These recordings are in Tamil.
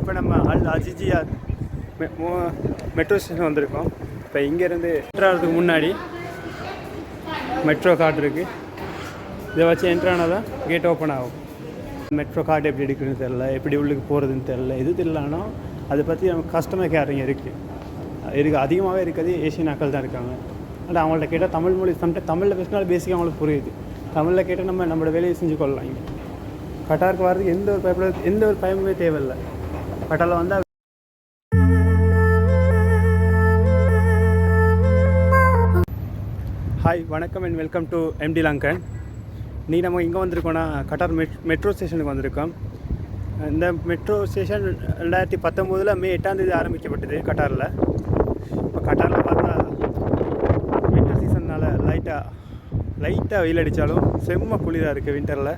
இப்போ நம்ம அஜிஜியார் மெட்ரோ ஸ்டேஷன் வந்திருக்கோம். இப்போ இங்கேருந்து என்ட்ராகிறதுக்கு முன்னாடி மெட்ரோ கார்டு இருக்குது. இதை வச்சு என்ட்ரானால் தான் கேட் ஓப்பன் ஆகும். மெட்ரோ கார்டு எப்படி எடுக்கணும்னு தெரில, எப்படி உள்ளுக்கு போகிறதுன்னு தெரில. எது தெரியலன்னா அதை பற்றி நம்ம கஸ்டமர் கேரிங் இருக்குது. அதிகமாகவே இருக்கிறது ஏசியன் ஆக்கள் தான் இருக்காங்க. ஆனால் அவங்கள்ட்ட கேட்டால் தமிழ் மொழி சம்டைம் தமிழில் பேசினாலும் பேசிக்காக அவங்களுக்கு புரியுது. தமிழில் கேட்டால் நம்மளோட வேலையை செஞ்சு கொள்ளலாம். இங்கே கட்டாருக்கு வர்றதுக்கு எந்த ஒரு பயமுமே தேவையில்லை. கட்டாரில் வந்தால் ஹாய் வணக்கம் and welcome to MT Lankan. இன்றைக்கி நம்ம இங்கே வந்திருக்கோன்னா கட்டார் மெட்ரோ ஸ்டேஷனுக்கு வந்திருக்கோம். இந்த மெட்ரோ ஸ்டேஷன் 2019 மே 8 ஆரம்பிக்கப்பட்டது கட்டாரில். இப்போ கட்டாரில் பார்த்தா வின்டர் சீசன்னால் லைட்டாக வெயில் அடித்தாலும் செம்ம குளிராக இருக்குது வின்டரில்.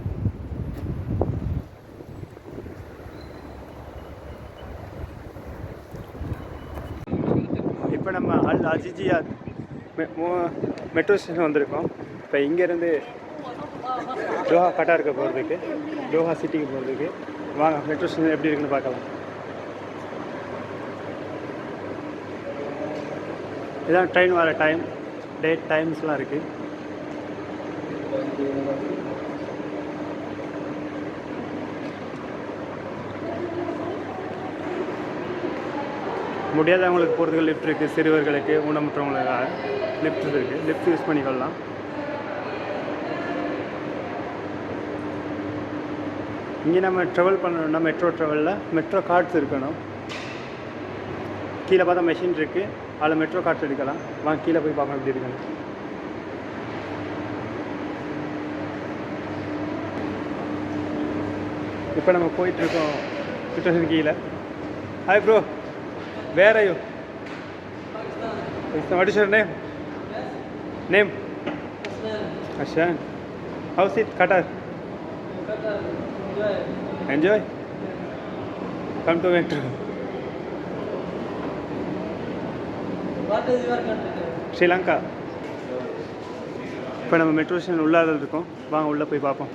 இப்போ நம்ம அஜிஜியார் மெட்ரோ ஸ்டேஷன் வந்திருக்கோம். இப்போ இங்கேருந்து தோஹா கட்டாருக்கு போகிறதுக்கு, தோஹா சிட்டிக்கு போகிறதுக்கு வாங்க மெட்ரோ ஸ்டேஷன் எப்படி இருக்குன்னு பார்க்கலாம். இதான் ட்ரெயின் வர டைம், டேட் டைம்ஸ்லாம் இருக்குது. முடியாதவங்களுக்கு போகிறதுக்கு லிஃப்ட் இருக்குது. சிறுவர்களுக்கு, ஊனமுற்றவங்களுக்காக லிஃப்ட் இருக்குது. லிஃப்ட் யூஸ் பண்ணிக்கொள்ளலாம். இங்கே நம்ம ட்ராவல் பண்ணணும்னா மெட்ரோ ட்ராவலில் மெட்ரோ கார்ட்ஸ் இருக்கணும். கீழே பார்த்தா மெஷின் இருக்குது, அதில் மெட்ரோ கார்ட்ஸ் எடுக்கலாம். வாங்க கீழே போய் பார்க்கலாம் எப்படி இருக்கணும். இப்போ நம்ம போயிட்டுருக்கோம் ஸ்டேஷன் கீழே. Hi bro, where are you? What is your name? Name? Ashan. How's it, Qatar? Enjoy? Come to Metro. What is your country? Sri Lanka. இப்போ நம்ம மெட்ரோ ஸ்டேஷன் உள்ளார இருக்கோம். வாங்க உள்ளே போய் பார்ப்போம்.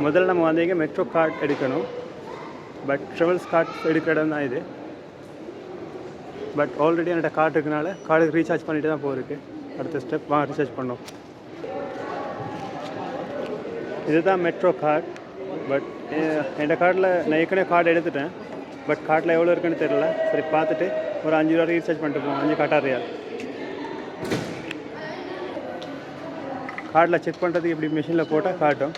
முதல்ல நம்ம வந்தீங்க மெட்ரோ கார்டு எடுக்கணும். பட் ட்ராவல்ஸ் கார்டு எடுக்கிற இடம் தான் இது. பட் ஆல்ரெடி என்கிட்ட கார்டு இருக்கனால கார்டுக்கு ரீசார்ஜ் பண்ணிட்டு தான் போயிருக்கு. அடுத்த ஸ்டெப் வாங்க ரீசார்ஜ் பண்ணோம். இதுதான் மெட்ரோ கார்டு. பட் என்கிட்ட கார்டில் நான் ஏற்கனவே கார்டு எடுத்துட்டேன். பட் கார்டில் எவ்வளோ இருக்குன்னு தெரியல. சரி பார்த்துட்டு ஒரு 5 ரூபா ரீசார்ஜ் பண்ணிட்டு போவோம். 5 கட்டாரியா கார்டில் செக் பண்ணுறதுக்கு இப்படி மிஷினில் போட்டால் காட்டும்.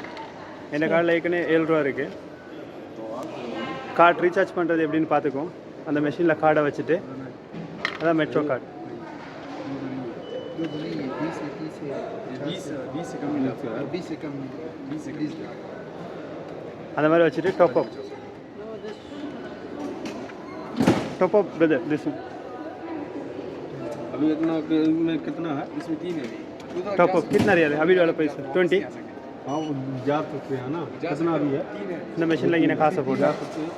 என் கார்டில் ஏற்கனவே 7 ரூபா இருக்குது. கார்டு ரீசார்ஜ் பண்ணுறது எப்படின்னு பார்த்துக்குவோம். அந்த மெஷினில் கார்டை வச்சுட்டு அதான் மெட்ரோ கார்டு. அந்த மாதிரி வச்சுட்டு டாப் அப் ब्रदर दिस अभी इतना में कितना है? इसमें 3 है. टॉप अप कितना रियल है अभी वाला पैसा? 20. हाँ जा सकते हैं ना. कितना अभी है? ना मशीन लगी ना खासा बोल जा सकते हैं.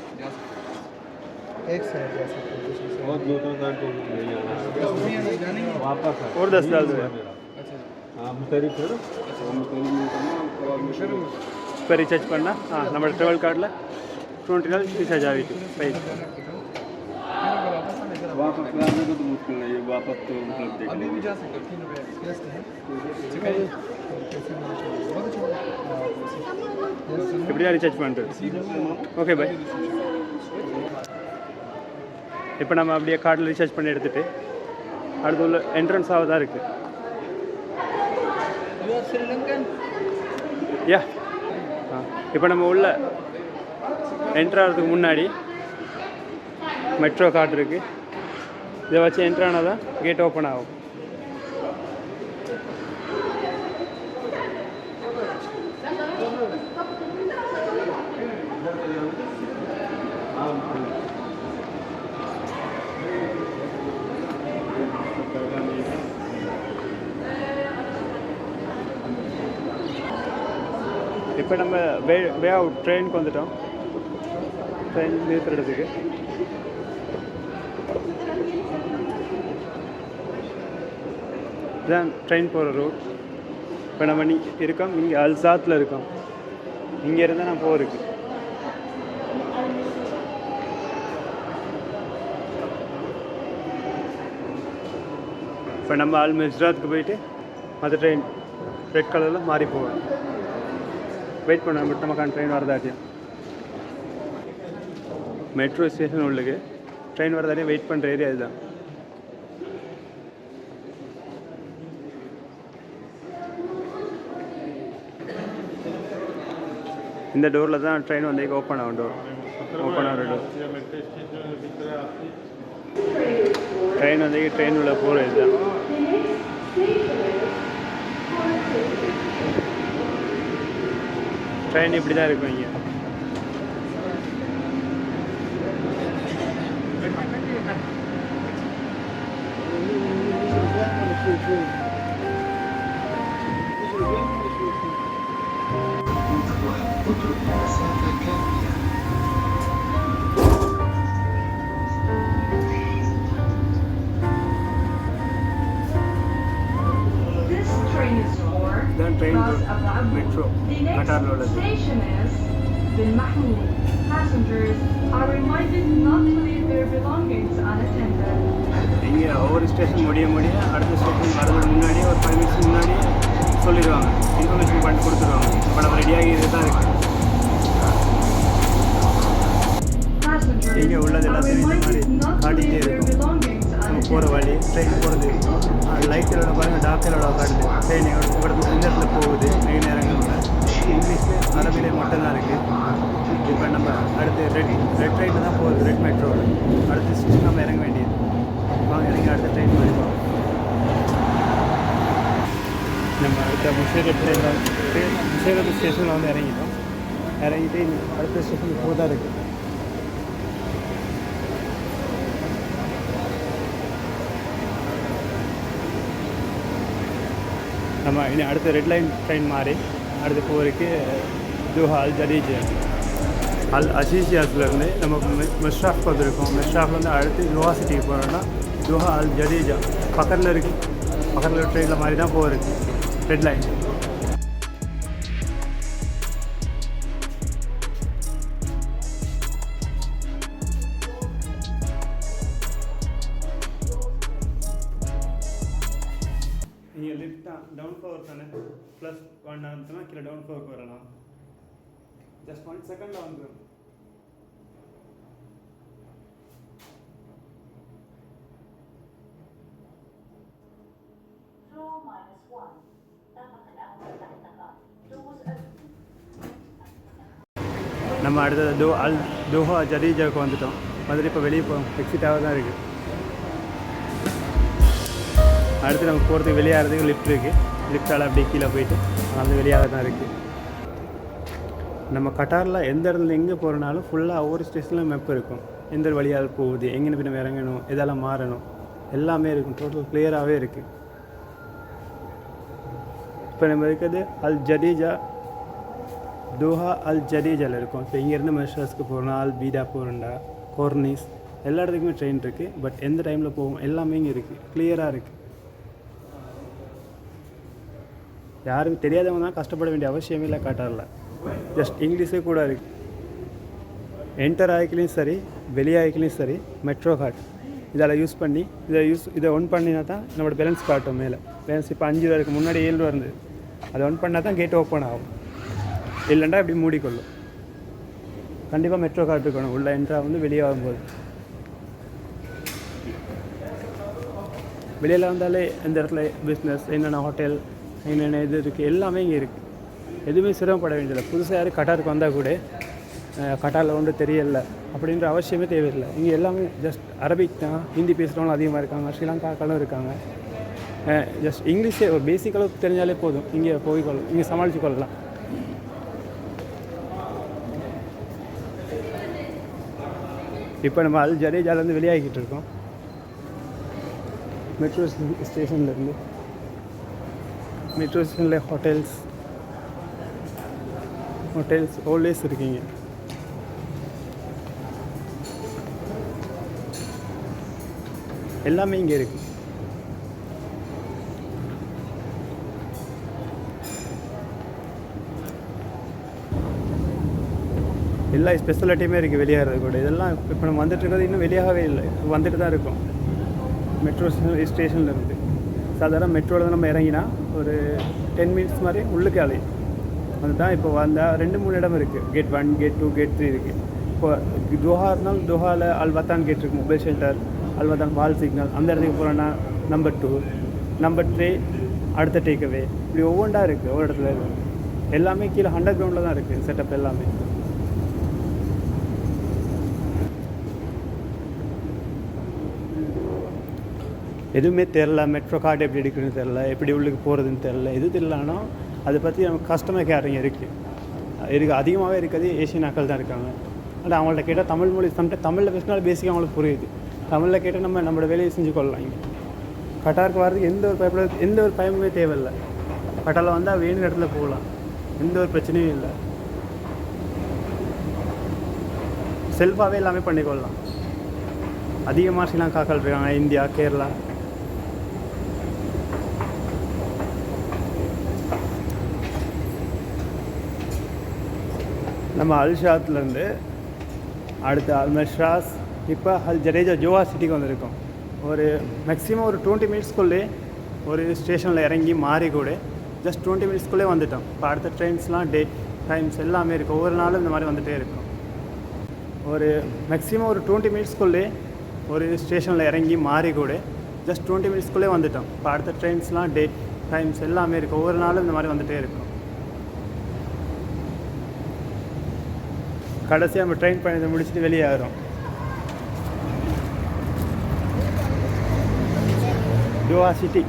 एक साइड जा सकते हैं और 2 साइड को नहीं जाना वापस है और 10 डाल दो. अच्छा हाँ मुतरी फिर मुतरी में करना पर रिचार्ज करना. हाँ नंबर ट्रैवल कार्ड ला 20 डाल रिचार्ज आ गई पैसा. वापस करने को तो मुश्किल नहीं है. वापस तो मतलब देख अभी भी जा सकते हैं. 3 रुपये ठीक है. எப்படியா ரீசார்ஜ் பண்ணுறது? Okay bye. இப்போ நம்ம அப்படியே கார்டில் ரீசார்ஜ் பண்ணி எடுத்துகிட்டு அடுத்து உள்ள என்ட்ரன்ஸ் ஆக தான் இருக்குது. யா இப்போ நம்ம உள்ள என்ட்ரு ஆகிறதுக்கு முன்னாடி மெட்ரோ கார்டு இருக்குது. இதை வச்சு என்ட்ரானால் தான் கேட் ஓப்பன் ஆகும். இப்போ நம்ம வே அவுட் ட்ரெயினுக்கு வந்துட்டோம். ட்ரெயின் நிறுத்துற இடத்துக்கு இதுதான் ட்ரெயின் போகிற ரூட். இப்போ நம்ம இருக்கோம் இங்கே அல்சாத்தில் இருக்கோம். இங்கே இருந்தால் நான் போகிறதுக்கு இப்போ நம்ம அல் மிஸ்ராத்துக்கு போயிட்டு மற்ற ட்ரெயின் ரெட் கலரில் மாறி போவோம். வெயிட் பண்ண பட் நமக்கான ட்ரெயின் வரதாட்டியும் மெட்ரோ ஸ்டேஷன் உள்ளுக்கு ட்ரெயின் வரதாட்டியும் வெயிட் பண்ணுற ஏரியா இதுதான். இந்த டோரில் தான் ட்ரெயின் வந்து ஓப்பன் ஆகும். ஓப்பன் ஆகிற டோர் ட்ரெயின் வந்து ட்ரெயின் உள்ள போகிற இதுதான். ட்ரெயின் இப்படி தான் இருக்கும் இங்கே. Then train to metro. Qatar உள்ளது. Station is Bin Mahmoud. Passengers are reminded not to leave their belongings unattended. இங்கே ஒவ்வொரு ஸ்டேஷன் முடிய அடுத்த ஸ்டேஷன் வரதுக்கு முன்னாடி ஒரு 5 minutes முன்னாடி சொல்லிடுவாங்க, இன்ஃபர்மேஷன் பண்ணி கொடுத்துருவாங்க. இப்போ நம்ம ரெடியாகி இது தான் இருக்குது. இங்கே உள்ளது எல்லாத்தையும் இந்த மாதிரி காட்டிகிட்டே இருக்கும். நம்ம போகிற வழி ட்ரெயின் போகிறது லைட்டோட பாருங்கள், டாக்டரோட காட்டுது. ட்ரெயின் இவ்வளோ இந்த இடத்துல போகுது. மெயின் நேரங்களில் இங்கிலீஷில் அரபிலே மட்டும்தான் இருக்குது. இப்போ நம்ம அடுத்து ரெட் ட்ரெயினில் தான் போகுது, ரெட் மெட்ரோவில். அடுத்த ஸ்டேஷன் நம்ம இறங்க வேண்டியது. வாங்க இறங்கி அடுத்த ட்ரெயின் மாதிரி போவோம். நம்ம அடுத்த முஷேரத் ஸ்டேஷனில் வந்து இறங்கிட்டு அடுத்த ஸ்டேஷனுக்கு போதான் இருக்குது. நம்ம இனி அடுத்த ரெட் லைன் ட்ரெயின் மாதிரி அடுத்து போகிறதுக்கு தோஹா அல் ஜடீஜ் அல் அசீசியாஸ்லேருந்து நம்ம மெஸ்ராஃப் வந்துருக்கோம். மெஸ்ராஃப்லேருந்து அடுத்து தோஹா சிட்டிக்கு போகிறோன்னா தோஹா அல் ஜடீஜா பக்கத்தில் இருக்குது. பக்கத்தில் ட்ரெயினில் மாதிரி தான் போகிறது ரெட் லைன். நீங்கள் லிஃப்ட் தான் டவுன் ஃப்ளோர் தானே ப்ளஸ் 1 ஆகுதுன்னா கீழே டவுன் ஃப்ளோருக்கு வரலாம். ஜஸ்ட் 1 செகண்டில் வந்துடும். நம்ம அடுத்தது தோஹா ஜடீஜாவுக்கு வந்துட்டோம். மாதிரி இப்போ வெளியே எக்ஸிட்டாக தான் இருக்குது. அடுத்து நம்ம போகிறதுக்கு வெளியாகிறதுக்கு லிஃப்ட் இருக்குது. லிஃப்டால் அப்படியே கீழே போயிட்டு வந்து வெளியாக தான் இருக்குது. நம்ம கட்டாரில் எந்த இடத்துல எங்கே போகிறனாலும் ஃபுல்லாக ஒவ்வொரு ஸ்டேஷனில் மேப் இருக்கும். எந்த வழியாக போகுது, எங்கே போய் நம்ம இறங்கணும், எதெல்லாம் மாறணும், எல்லாமே இருக்கும். டோட்டல் கிளியராகவே இருக்குது. இப்போ நம்ம இருக்கிறது அல் ஜடீஜா தோஹா அல் ஜடீஜாவில் இருக்கும். இப்போ இங்கேருந்து மெஷர்ஸ்க்கு போகிறோம்னா அல் பீடா போகிறோண்டா கோர்னிஸ் எல்லா இடத்துக்குமே ட்ரெயின் இருக்குது. பட் எந்த டைமில் போகும் எல்லாமே இங்கே இருக்குது, கிளியராக இருக்குது. யாருக்கும் தெரியாதவங்க தான் கஷ்டப்பட வேண்டிய அவசியமே இல்லை. காட்டாரில் ஜஸ்ட் இங்கிலீஷே கூட இருக்குது. என்டர் ஆகிக்கலையும் சரி வெளியாகிக்கலையும் சரி மெட்ரோ கார்டு இதில் யூஸ் பண்ணி இதை ஒன் பண்ணினா தான் நம்மளோட பேலன்ஸ் காட்டும். மேலே பேலன்ஸ் இப்போ 5 ரூபா இருக்குது, முன்னாடி 7 ரூபா இருந்தது. அதை ஒன் பண்ணால் தான் கேட் ஓப்பன் ஆகும். இல்லைண்டா இப்படி மூடிக்கொள்ளும். கண்டிப்பாக மெட்ரோ கார்டு இருக்கணும் உள்ள என்ட்ரா வந்து வெளியே ஆகும்போது. வெளியில் வந்தாலே இந்த இடத்துல பிஸ்னஸ் என்னென்ன ஹோட்டல் என்னென்ன இது இருக்குது எல்லாமே இங்கே இருக்குது. எதுவுமே சிரமப்பட வேண்டியதில்லை. புதுசாக யாரும் கட்டாருக்கு வந்தால் கூட கட்டாரில் ஒன்றும் தெரியலை அப்படின்ற அவசியமே தேவையில்லை. இங்கே எல்லாமே ஜஸ்ட் அரபிக் தான். ஹிந்தி பேசுகிறவங்களும் அதிகமாக இருக்காங்க, ஸ்ரீலங்காக்களும் இருக்காங்க. ஜஸ்ட் இங்கிலீஷே ஒரு பேசிக் அளவுக்கு தெரிஞ்சாலே போதும். இங்கே இங்கே சமாளித்து கொள்ளலாம். இப்போ நம்ம அல் ஜடேஜாலேருந்து வெளியாகிக்கிட்டு இருக்கோம். மெட்ரோ ஸ்டேஷன்லேருந்து மெட்ரோ ஸ்டேஷனில் ஹோட்டல்ஸ் ஆல்வேஸ் இருக்கீங்க. எல்லாமே இங்கே இருக்குது. எல்லா ஸ்பெஷாலிட்டியுமே இருக்குது வெளியேறது கூட. இதெல்லாம் இப்போ நம்ம வந்துட்டு இருக்கிறது இன்னும் வெளியாகவே இல்லை, வந்துட்டு தான் இருக்கும். மெட்ரோ ஸ்டேஷனில் இருந்து சாதாரண மெட்ரோவில் நம்ம இறங்கினா ஒரு 10 மினிட்ஸ் மாதிரி உள்ளுக்கு அலையும். அதுதான் இப்போ வந்தால் 2-3 இடம் இருக்குது. கேட் 1, கேட் 2, கேட் 3 இருக்குது. இப்போ துஹா இருந்தாலும் துஹாவில் அல்வத்தான் கேட் இருக்குது, மொபைல் ஷெல்டர், அல்வத்தான் வால் சிக்னல். அந்த இடத்துக்கு போகிறோன்னா நம்பர் 2, நம்பர் 3 அடுத்த டேக்அவே. இப்படி ஒவ்வொன்றா இருக்குது ஒவ்வொரு இடத்துல இருக்குது. எல்லாமே கீழே அண்டர் கிரவுண்டில் தான் இருக்குது செட்டப் எல்லாமே. எதுவுமே தெரில, மெட்ரோ கார்டு எப்படி எடுக்கிறதுன்னு தெரில, எப்படி உள்ளுக்கு போகிறதுன்னு தெரில. எது தெரியலன்னா அதை பற்றி நம்ம கஸ்டமர் கேரிங் இருக்குது. அதிகமாகவே இருக்கிறது ஏஷியன் ஆக்கள் தான் இருக்காங்க. ஆனால் அவங்கள்ட்ட கேட்டால் தமிழ் மொழி சம்டைம் தமிழில் பேசினாலும் பேசிக்காக அவங்களுக்கு புரியுது. தமிழில் கேட்டால் நம்மளோட வேலையை செஞ்சு கொள்ளலாம். இங்கே கட்டாருக்கு வர்றதுக்கு எந்த ஒரு பயமுமே தேவையில்லை. கட்டாரில் வந்தால் வேணுங்கிற இடத்துல போகலாம், எந்த ஒரு பிரச்சனையும் இல்லை. செல்ஃபாகவே எல்லாமே பண்ணிக்கொள்ளலாம். அதிகமாக ஸ்ரீலங்காக்கள் இருக்காங்க, இந்தியா, கேரளா. நம்ம அல்ஷாத்லேருந்து அடுத்து அல்மஷ்ராஸ், இப்போ அல் ஜடேஜா ஜோஹா சிட்டிக்கு வந்திருக்கோம். ஒரு மேக்ஸிமம் ஒரு 20 மினிட்ஸ்க்குள்ளே ஒரு ஸ்டேஷனில் இறங்கி மாறி கூட ஜஸ்ட் 20 மினிட்ஸ்க்குள்ளே வந்துட்டோம். இப்போ அடுத்த ட்ரெயின்ஸ்லாம் டேட் டைம்ஸ் எல்லாமே இருக்குது. ஒவ்வொரு நாளும் இந்த மாதிரி வந்துகிட்டே இருக்கும். ஒரு மேக்ஸிமம் ஒரு 20 மினிட்ஸ்க்குள்ளே ஒரு ஸ்டேஷனில் இறங்கி மாறி கூட ஜஸ்ட் 20 மினிட்ஸ்க்குள்ளே வந்துட்டோம். இப்போ அடுத்த ட்ரெயின்ஸ்லாம் டேட் டைம்ஸ் எல்லாமே இருக்குது. ஒவ்வொரு நாளும் இந்த மாதிரி வந்துகிட்டே இருக்கும். கடைசியாக நம்ம ட்ரெயின் பயணத்தை முடிச்சுட்டு வெளியே ஆகிறோம். ஜோஹா சிட்டி